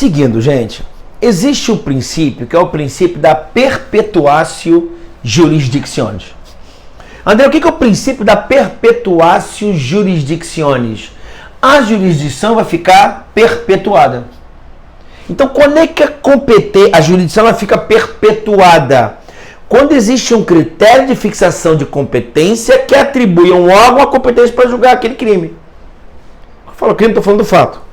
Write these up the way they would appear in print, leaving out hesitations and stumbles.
Seguindo, gente, existe o princípio, que é o princípio da perpetuatio jurisdictionis. André, o que é o princípio da perpetuatio jurisdictionis? A jurisdição vai ficar perpetuada. Então, quando é que a jurisdição ela fica perpetuada? Quando existe um critério de fixação de competência que atribui a um órgão a competência para julgar aquele crime. Eu falo crime, estou falando do fato.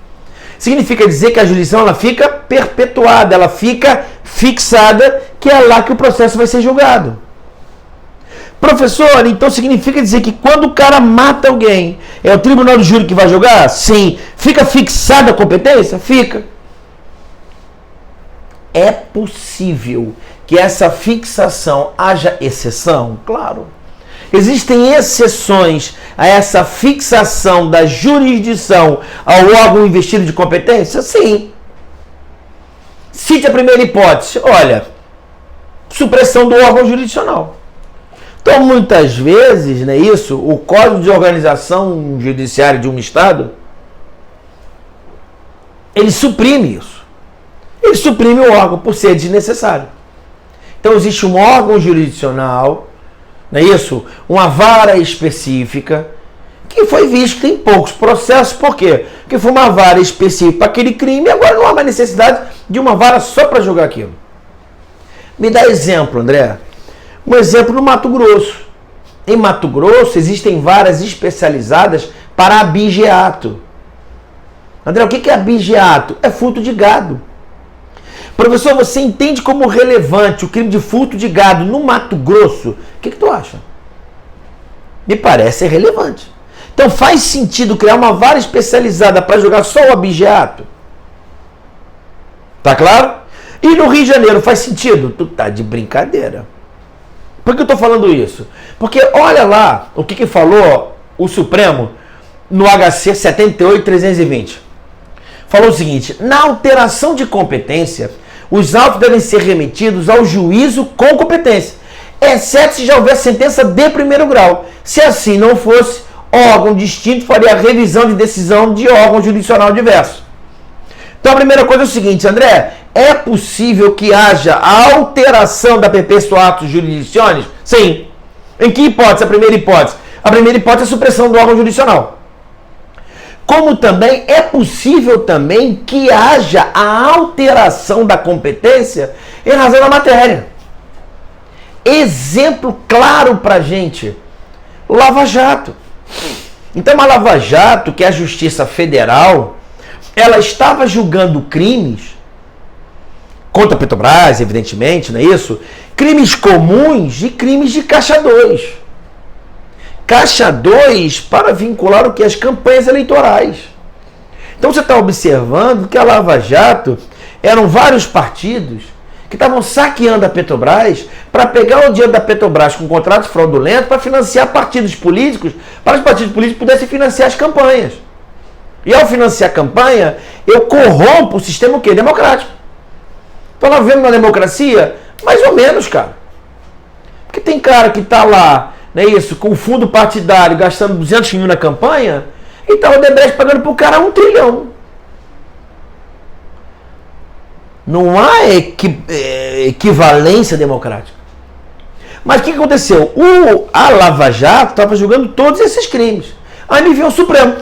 Significa dizer que a jurisdição ela fica perpetuada, ela fica fixada, que é lá que o processo vai ser julgado. Professor, então significa dizer que quando o cara mata alguém, é o tribunal do júri que vai julgar? Sim. Fica fixada a competência? Fica. É possível que essa fixação haja exceção? Claro. Existem exceções a essa fixação da jurisdição ao órgão investido de competência? Sim. Cite a primeira hipótese. Olha, supressão do órgão jurisdicional. Então, muitas vezes, né, o Código de Organização Judiciária de um Estado, ele suprime isso. Ele suprime o órgão por ser desnecessário. Então, existe um órgão jurisdicional, não é isso? Uma vara específica, que foi visto que tem poucos processos. Por quê? Porque foi uma vara específica para aquele crime e agora não há mais necessidade de uma vara só para julgar aquilo. Me dá exemplo, André. Um exemplo no Mato Grosso. Em Mato Grosso existem varas especializadas para abigeato. André, o que é abigeato? É furto de gado. Professor, você entende como relevante o crime de furto de gado no Mato Grosso? O que tu acha? Me parece relevante. Então faz sentido criar uma vara especializada para julgar só o abigeato? Tá claro? E no Rio de Janeiro faz sentido? Tu tá de brincadeira. Por que eu estou falando isso? Porque olha lá o que falou o Supremo no HC 78.320. Falou o seguinte: na alteração de competência, os autos devem ser remetidos ao juízo com competência, exceto se já houver sentença de primeiro grau. Se assim não fosse, órgão distinto faria a revisão de decisão de órgão jurisdicional diverso. Então a primeira coisa é o seguinte, André: é possível que haja alteração da perpetuatio jurisdictionis? Sim. Em que hipótese? A primeira hipótese. A primeira hipótese é a supressão do órgão jurisdicional. Como também é possível também que haja a alteração da competência em razão da matéria. Exemplo claro pra gente: Lava Jato. Então a Lava Jato, que é a Justiça Federal, ela estava julgando crimes contra a Petrobras, evidentemente, não é isso? Crimes comuns e crimes de Caixa 2. Caixa 2 para vincular o que? As campanhas eleitorais. Então você está observando que a Lava Jato eram vários partidos que estavam saqueando a Petrobras para pegar o dinheiro da Petrobras com contratos fraudulentos para financiar partidos políticos, para os partidos políticos pudessem financiar as campanhas. E ao financiar a campanha, eu corrompo o sistema o quê? Democrático. Então nós vivemos uma democracia? Mais ou menos, cara. Porque tem cara que está lá, não é isso, com o fundo partidário gastando 200 mil na campanha, e está o Odebrecht pagando para o cara 1 trilhão. Não há equivalência democrática. Mas o que aconteceu? A Lava Jato estava julgando todos esses crimes. Aí me veio o Supremo.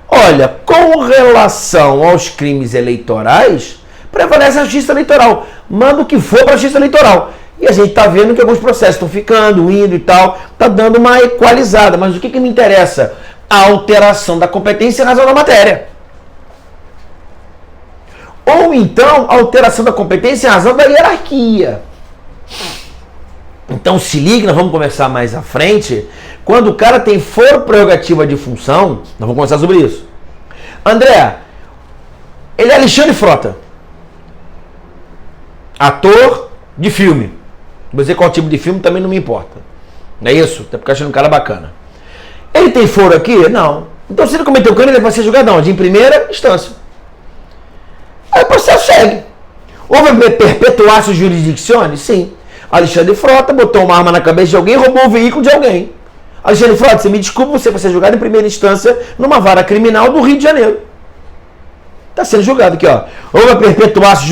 Olha, com relação aos crimes eleitorais, prevalece a justiça eleitoral. Manda o que for para a justiça eleitoral. E a gente está vendo que alguns processos estão ficando, indo e tal, está dando uma equalizada. Mas o que me interessa? A alteração da competência em razão da matéria. Ou então, a alteração da competência em razão da hierarquia. Então se liga, nós vamos conversar mais à frente. Quando o cara tem foro prerrogativa de função, nós vamos conversar sobre isso. André, ele é Alexandre Frota, ator de filme. Vou dizer qual tipo de filme também não me importa. Não é isso? Até porque eu achei um cara bacana. Ele tem foro aqui? Não. Então se ele cometeu crime, ele vai ser julgado onde? Em primeira instância. Aí o processo segue. Houve perpetuatio jurisdictionis? Sim. Alexandre Frota botou uma arma na cabeça de alguém e roubou o veículo de alguém. Alexandre Frota, você me desculpa, você vai ser julgado em primeira instância numa vara criminal do Rio de Janeiro. Está sendo julgado aqui, ó. Houve a perpetuação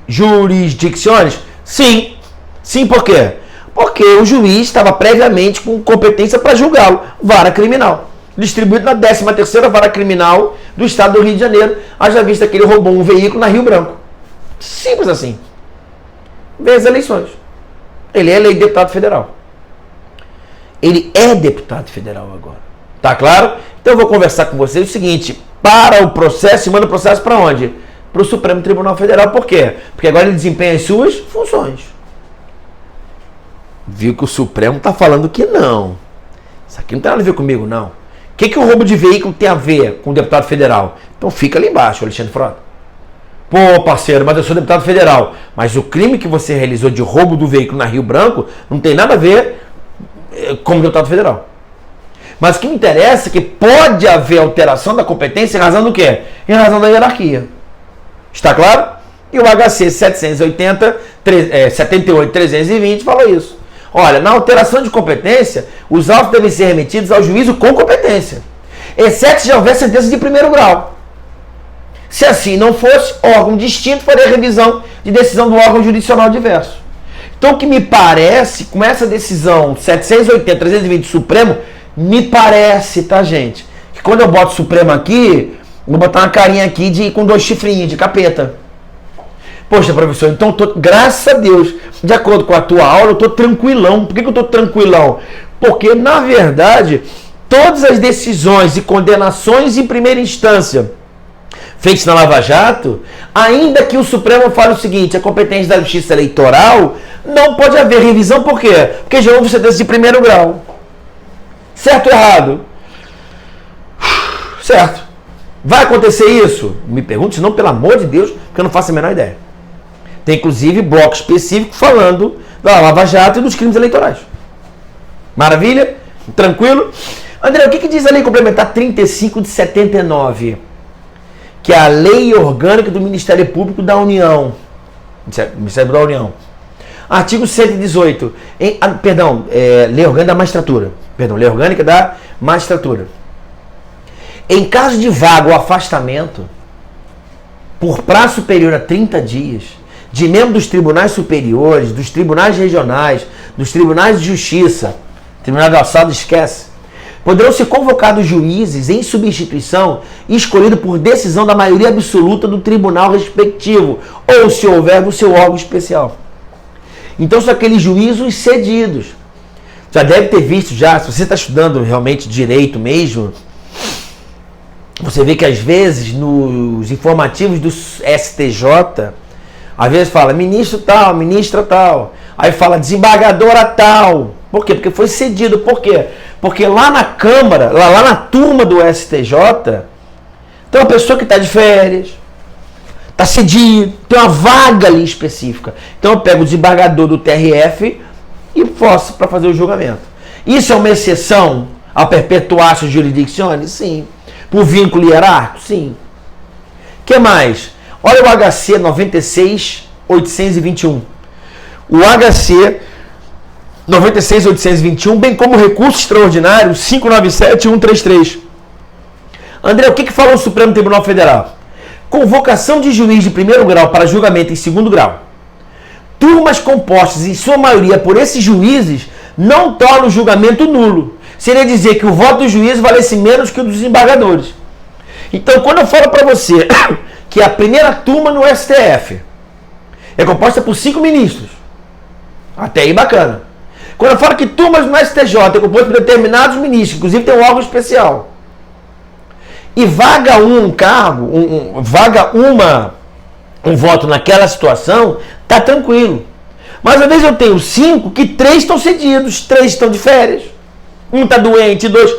jurisdicciones? Sim. Sim, por quê? Porque o juiz estava previamente com competência para julgá-lo. Vara criminal. Distribuído na 13ª Vara Criminal do Estado do Rio de Janeiro, haja vista que ele roubou um veículo na Rio Branco. Simples assim. Vê as eleições. Ele é eleito deputado federal. Ele é deputado federal agora. Tá claro? Então eu vou conversar com vocês o seguinte: para o processo e manda o processo para onde? Para o Supremo Tribunal Federal. Por quê? Porque agora ele desempenha as suas funções. Viu que o Supremo está falando que não. Isso aqui não tem nada a ver comigo, não. O que o roubo de veículo tem a ver com o deputado federal? Então fica ali embaixo, Alexandre Frota. Pô, parceiro, mas eu sou deputado federal. Mas o crime que você realizou de roubo do veículo na Rio Branco não tem nada a ver como deputado federal. Mas o que me interessa é que pode haver alteração da competência em razão do quê? Em razão da hierarquia. Está claro? E o HC 78.320 falou isso. Olha, na alteração de competência, os autos devem ser remetidos ao juízo com competência, exceto se houver sentença de primeiro grau. Se assim não fosse, órgão distinto faria revisão de decisão do órgão jurisdicional diverso. Então, o que me parece, com essa decisão 780.320 do Supremo, me parece, tá, gente, que quando eu boto Supremo aqui, vou botar uma carinha aqui com 2 chifrinhos de capeta. Poxa, professor, então, graças a Deus, de acordo com a tua aula, eu estou tranquilão. Por que eu estou tranquilão? Porque, na verdade, todas as decisões e condenações em primeira instância feitas na Lava Jato, ainda que o Supremo fale o seguinte: a competência da Justiça Eleitoral, não pode haver revisão. Por quê? Porque já houve sentença de primeiro grau. Certo ou errado? Certo. Vai acontecer isso? Me pergunte, senão, pelo amor de Deus, porque eu não faço a menor ideia. Tem, inclusive, bloco específico falando da Lava Jato e dos crimes eleitorais. Maravilha? Tranquilo? André, o que diz a Lei Complementar 35 de 79? Que é a Lei Orgânica do Ministério Público da União. Ministério da União. Artigo 118. Lei Orgânica da Magistratura. Lei Orgânica da Magistratura. Em caso de vaga ou afastamento, por prazo superior a 30 dias, de membro dos tribunais superiores, dos tribunais regionais, dos tribunais de justiça, Tribunal de Alçada, esquece, poderão ser convocados juízes em substituição escolhidos por decisão da maioria absoluta do tribunal respectivo, ou, se houver, do seu órgão especial. Então, são aqueles juízos cedidos. Já deve ter visto, se você está estudando realmente direito mesmo, você vê que às vezes nos informativos do STJ, às vezes fala ministro tal, ministra tal, aí fala desembargadora tal. Por quê? Porque foi cedido. Por quê? Porque lá na Câmara, lá na turma do STJ, tem uma pessoa que está de férias, está cedido, tem uma vaga ali específica. Então eu pego o desembargador do TRF e forço para fazer o julgamento. Isso é uma exceção ao perpetuatio jurisdictionis? Sim. Por vínculo hierárquico? Sim. O que mais? Olha o HC 96.821. O HC 96.821, bem como o recurso extraordinário 597.133. André, o que falou o Supremo Tribunal Federal? Convocação de juiz de primeiro grau para julgamento em segundo grau. Turmas compostas, em sua maioria, por esses juízes, não tornam o julgamento nulo. Seria dizer que o voto do juiz valesse menos que o dos desembargadores. Então, quando eu falo para você que a primeira turma no STF é composta por 5 ministros, até aí bacana. Quando eu falo que turmas no STJ é composta por determinados ministros, inclusive tem um órgão especial, e vaga um cargo, um voto naquela situação, tá tranquilo. Mas às vezes eu tenho 5 que 3 estão cedidos, 3 estão de férias, um está doente, 2.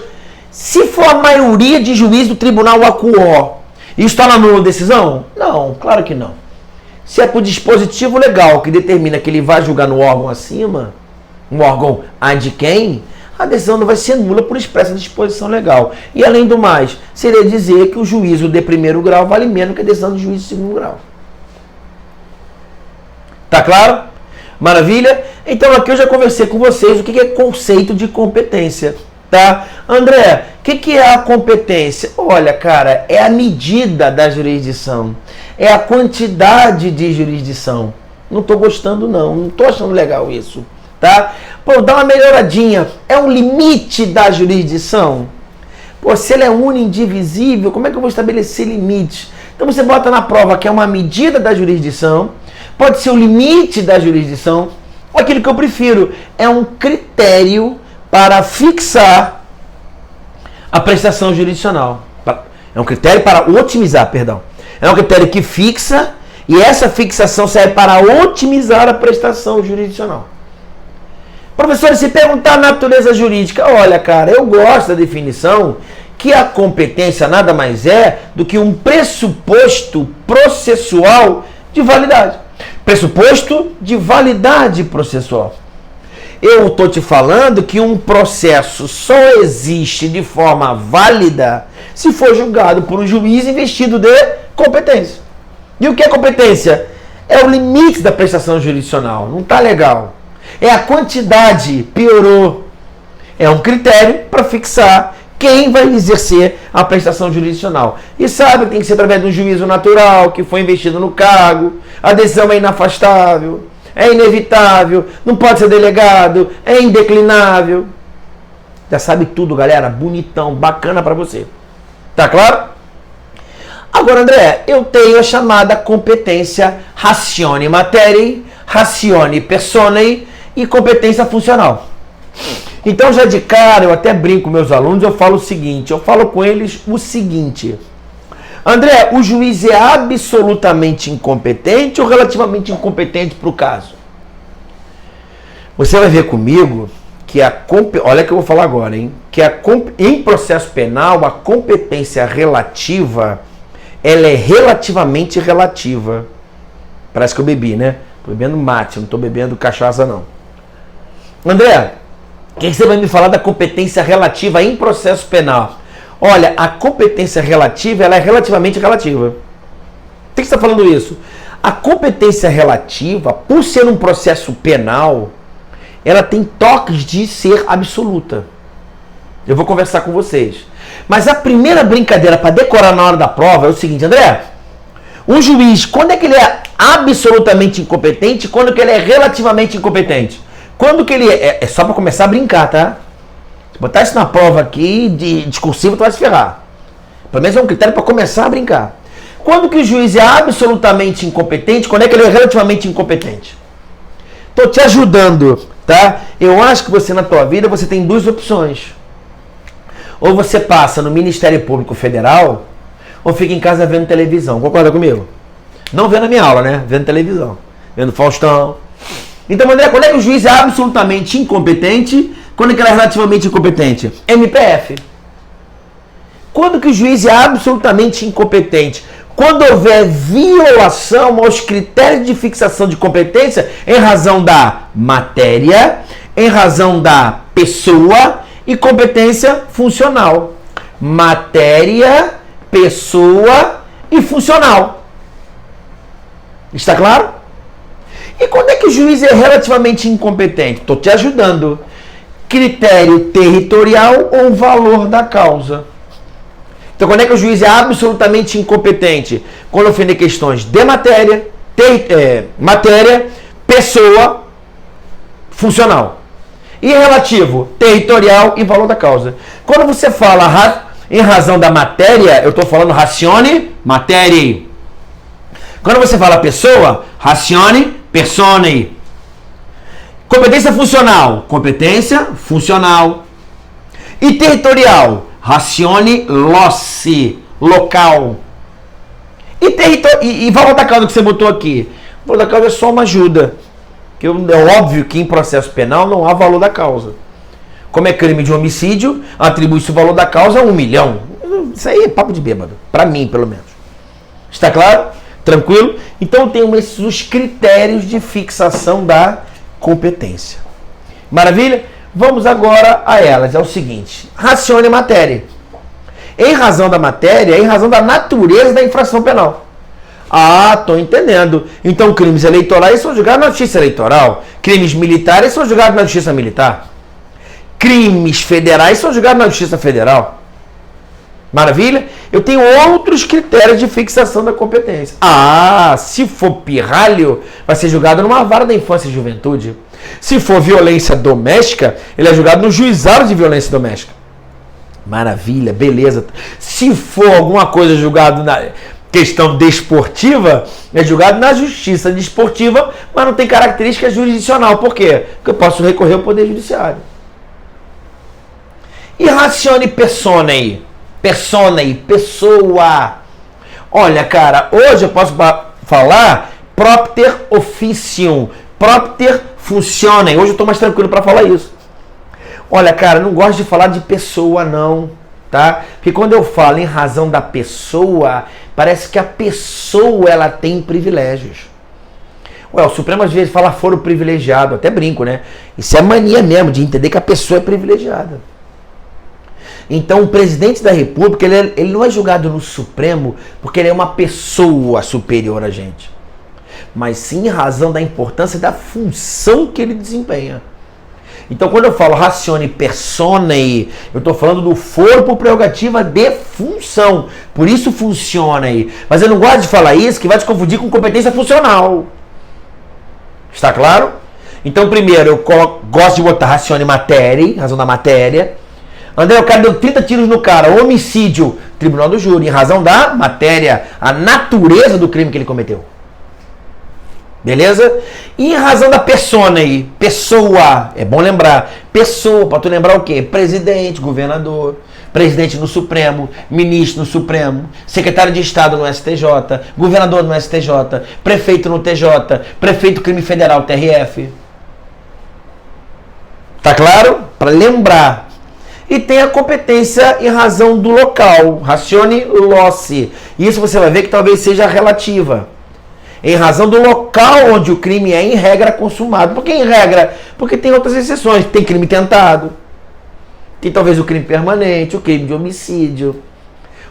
Se for a maioria de juízes do tribunal acuó, isso está na nula decisão? Não, claro que não. Se é por dispositivo legal que determina que ele vai julgar no órgão acima, um órgão ad quem, a decisão não vai ser nula por expressa disposição legal. E além do mais, seria dizer que o juízo de primeiro grau vale menos que a decisão do juízo de segundo grau. Tá claro? Maravilha? Então aqui eu já conversei com vocês o que é conceito de competência. Tá? André, O que é a competência? Olha, cara, é a medida da jurisdição. É a quantidade de jurisdição. Não estou gostando, não estou achando legal isso. Tá? Pô, dá uma melhoradinha. É um limite da jurisdição? Pô, se ele é único e indivisível, como é que eu vou estabelecer limites? Então você bota na prova que é uma medida da jurisdição, pode ser o limite da jurisdição, ou aquilo que eu prefiro, é um critério para fixar a prestação jurisdicional. É um critério para otimizar, perdão. É um critério que fixa, e essa fixação serve para otimizar a prestação jurisdicional. Professor, se perguntar a natureza jurídica, olha, cara, eu gosto da definição que a competência nada mais é do que um pressuposto processual de validade. Pressuposto de validade processual. Eu estou te falando que um processo só existe de forma válida se for julgado por um juiz investido de competência. E o que é competência? É o limite da prestação jurisdicional. Não está legal. É a quantidade, piorou. É um critério para fixar quem vai exercer a prestação jurisdicional. E sabe que tem que ser através de um juízo natural, que foi investido no cargo, a decisão é inafastável, é inevitável, não pode ser delegado, é indeclinável. Já sabe tudo, galera. Bonitão, bacana para você. Tá claro? Agora, André, eu tenho a chamada competência ratione materiae, ratione personae e competência funcional. Então, já de cara, eu até brinco com meus alunos, eu falo o seguinte, André, o juiz é absolutamente incompetente ou relativamente incompetente para o caso? Você vai ver comigo que olha o que eu vou falar agora, hein? Que em processo penal, a competência relativa, ela é relativamente relativa. Parece que eu bebi, né? Tô bebendo mate, não tô bebendo cachaça, não. André, o que você vai me falar da competência relativa em processo penal? Olha, a competência relativa, ela é relativamente relativa. Por que você está falando isso? A competência relativa, por ser um processo penal, ela tem toques de ser absoluta. Eu vou conversar com vocês. Mas a primeira brincadeira para decorar na hora da prova é o seguinte, André, um juiz, quando é que ele é absolutamente incompetente, quando que ele é relativamente incompetente? Quando que ele é só para começar a brincar, tá? Se botar isso na prova aqui de discursivo, tu vai se ferrar. Pelo menos é um critério para começar a brincar. Quando que o juiz é absolutamente incompetente, quando é que ele é relativamente incompetente? Tô te ajudando, tá? Eu acho que você na tua vida, você tem duas opções. Ou você passa no Ministério Público Federal, ou fica em casa vendo televisão. Concorda comigo? Não vendo a minha aula, né? Vendo televisão. Vendo Faustão. Então, André, quando é que o juiz é absolutamente incompetente? Quando é que ele é relativamente incompetente? MPF. Quando que o juiz é absolutamente incompetente? Quando houver violação aos critérios de fixação de competência em razão da matéria, em razão da pessoa e competência funcional. Matéria, pessoa e funcional. Está claro? E quando é que o juiz é relativamente incompetente? Estou te ajudando. Critério territorial ou valor da causa? Então, quando é que o juiz é absolutamente incompetente? Quando ofender questões de matéria, matéria, pessoa, funcional. E relativo, territorial e valor da causa. Quando você fala em razão da matéria, eu estou falando ratione materiae. Quando você fala pessoa, ratione personae. Competência funcional, competência funcional. E territorial, ratione loci, local. E valor da causa que você botou aqui? O valor da causa é só uma ajuda. É óbvio que em processo penal não há valor da causa. Como é crime de homicídio, atribui-se o valor da causa a 1 milhão. Isso aí é papo de bêbado. Para mim, pelo menos. Está claro? Tranquilo? Então tem os critérios de fixação da competência. Maravilha? Vamos agora a elas. É o seguinte. Ratione matéria. Em razão da matéria, em razão da natureza da infração penal. Ah, estou entendendo. Então crimes eleitorais são julgados na justiça eleitoral. Crimes militares são julgados na justiça militar. Crimes federais são julgados na justiça federal. Maravilha? Eu tenho outros critérios de fixação da competência. Se for pirralho, vai ser julgado numa vara da infância e juventude. Se for violência doméstica, ele é julgado no juizado de violência doméstica. Maravilha, beleza. Se for alguma coisa julgado na questão desportiva, é julgado na justiça desportiva, mas não tem característica jurisdicional. Por quê? Porque eu posso recorrer ao Poder Judiciário. E ratione personae. Personae, pessoa. Olha, cara, hoje eu posso falar propter officium, propter functionem. Hoje eu estou mais tranquilo para falar isso. Olha, cara, não gosto de falar de pessoa, não, tá? Porque quando eu falo em razão da pessoa, parece que a pessoa, ela tem privilégios. O Supremo às vezes fala foro privilegiado, até brinco, né? Isso é mania mesmo, de entender que a pessoa é privilegiada. Então, o presidente da República, ele não é julgado no Supremo porque ele é uma pessoa superior a gente, mas sim em razão da importância da função que ele desempenha. Então, quando eu falo ratione personae, eu estou falando do foro por prerrogativa de função. Por isso funciona aí. Mas eu não gosto de falar isso, que vai te confundir com competência funcional. Está claro? Então, primeiro, eu gosto de botar ratione materiae, razão da matéria. André, o cara deu 30 tiros no cara, homicídio, tribunal do júri, em razão da matéria, a natureza do crime que ele cometeu. Beleza? E em razão da personae, pessoa, é bom lembrar, pessoa, para tu lembrar o quê? Presidente, governador, presidente no Supremo, ministro no Supremo, secretário de Estado no STJ, governador no STJ, prefeito no TJ, prefeito crime federal, TRF. Tá claro? Para lembrar. E tem a competência em razão do local, ratione loci. Isso você vai ver que talvez seja relativa. Em razão do local onde o crime é, em regra, consumado. Por que em regra? Porque tem outras exceções. Tem crime tentado. Tem talvez o crime permanente, o crime de homicídio,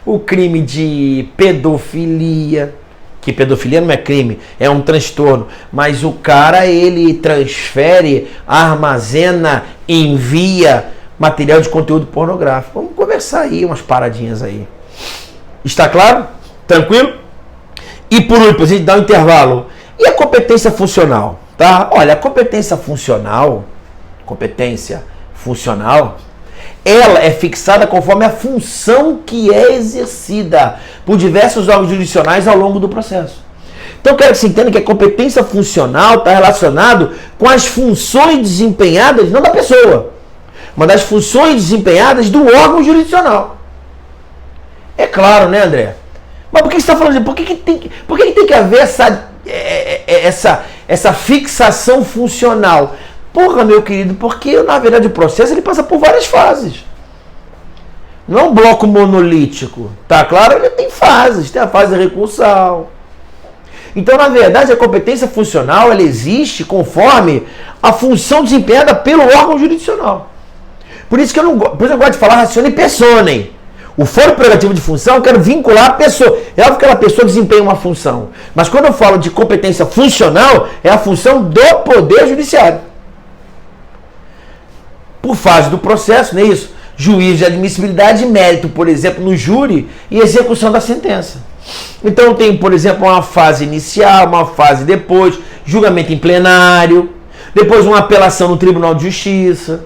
o crime de pedofilia. Que pedofilia não é crime, é um transtorno. Mas o cara, ele transfere, armazena, envia material de conteúdo pornográfico. Vamos conversar aí, umas paradinhas aí. Está claro? Tranquilo? E por último, a gente dá um intervalo. E a competência funcional? Tá? Olha, a competência funcional, ela é fixada conforme a função que é exercida por diversos órgãos jurisdicionais ao longo do processo. Então, eu quero que você entenda que a competência funcional está relacionado com as funções desempenhadas, não da pessoa, mas das funções desempenhadas do órgão jurisdicional. É claro, né, André? Mas por que você está falando? Por que tem que haver essa fixação funcional? Porra, meu querido, porque na verdade o processo ele passa por várias fases. Não é um bloco monolítico, tá claro? Ele tem fases, tem a fase recursal. Então, na verdade, a competência funcional ela existe conforme a função desempenhada pelo órgão jurisdicional. Por isso que eu gosto de falar ratione personae. O foro prerrogativo de função, eu quero vincular a pessoa. É óbvio que aquela pessoa desempenha uma função. Mas quando eu falo de competência funcional, é a função do Poder Judiciário. Por fase do processo, não é isso? Juízo de admissibilidade e mérito, por exemplo, no júri e execução da sentença. Então eu tenho, por exemplo, uma fase inicial, uma fase depois, julgamento em plenário, depois uma apelação no Tribunal de Justiça.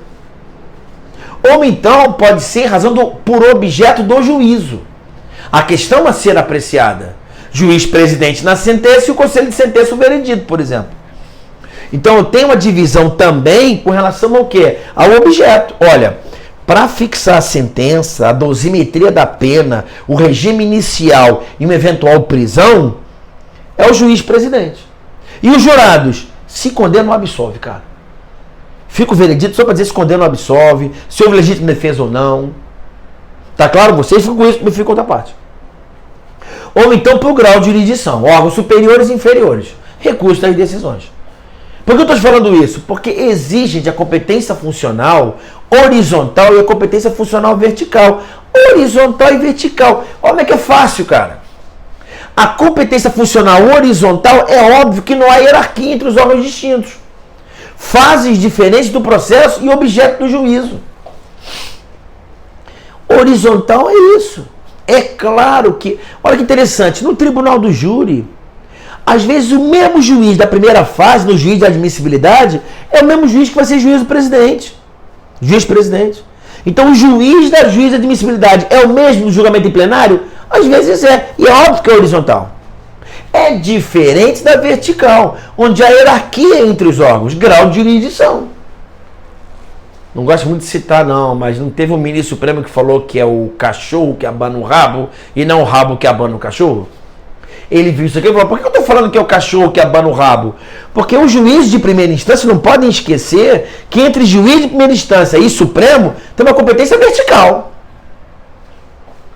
Ou então pode ser em razão por objeto do juízo. A questão a ser apreciada. Juiz presidente na sentença e o conselho de sentença o veredito, por exemplo. Então eu tenho uma divisão também com relação ao quê? Ao objeto. Olha, para fixar a sentença, a dosimetria da pena, o regime inicial e uma eventual prisão, é o juiz presidente. E os jurados, se condena ou absolve, cara. Fica o veredito só para dizer se condena ou absolve, se houve legítima defesa ou não. Tá claro? Vocês ficam com isso, eu fico com outra parte. Ou então para o grau de jurisdição, órgãos superiores e inferiores. Recurso das decisões. Por que eu estou te falando isso? Porque exige a competência funcional horizontal e a competência funcional vertical. Horizontal e vertical. Olha como é que é fácil, cara. A competência funcional horizontal é óbvio que não há hierarquia entre os órgãos distintos. Fases diferentes do processo e objeto do juízo. Horizontal é isso. É claro que, olha que interessante, no tribunal do júri, às vezes o mesmo juiz da primeira fase, no juiz de admissibilidade, é o mesmo juiz que vai ser juiz do presidente. Juiz-presidente. Então o juiz de admissibilidade é o mesmo no julgamento em plenário? Às vezes é. E é óbvio que é horizontal. É diferente da vertical, onde a hierarquia entre os órgãos, grau de jurisdição. Não gosto muito de citar não, mas não teve um ministro supremo que falou que é o cachorro que abana o rabo e não o rabo que abana o cachorro? Ele viu isso aqui e falou, por que eu estou falando que é o cachorro que abana o rabo? Porque os juízes de primeira instância não podem esquecer que entre juiz de primeira instância e Supremo tem uma competência vertical.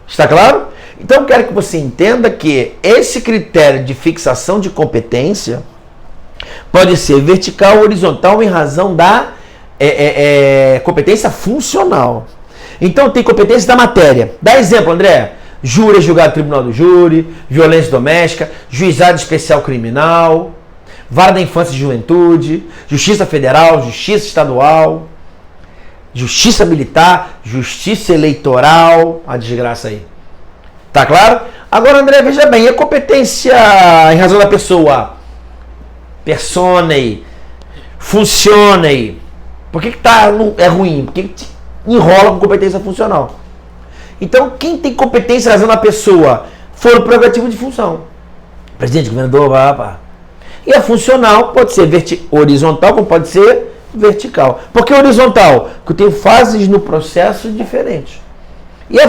Está claro? Então eu quero que você entenda que esse critério de fixação de competência pode ser vertical ou horizontal em razão da competência funcional. Então tem competência da matéria. Dá exemplo, André. Júri, julgado no tribunal do júri, violência doméstica, juizado especial criminal, vara da infância e juventude, justiça federal, justiça estadual, justiça militar, justiça eleitoral, a desgraça aí. Tá claro? Agora, André, veja bem, a competência em razão da pessoa, personae, funcione, por que é ruim? Por que enrola com competência funcional? Então, quem tem competência em razão da pessoa for o prerrogativo de função. Presidente, governador, pá. E a funcional pode ser horizontal, como pode ser vertical. Por que horizontal? Porque tem fases no processo diferentes. E a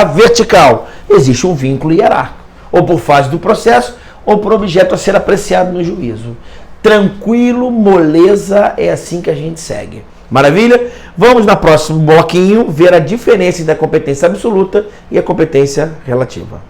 vertical? Existe um vínculo hierárquico. Ou por fase do processo, ou por objeto a ser apreciado no juízo. Tranquilo, moleza, é assim que a gente segue. Maravilha? Vamos no próximo bloquinho ver a diferença da competência absoluta e a competência relativa.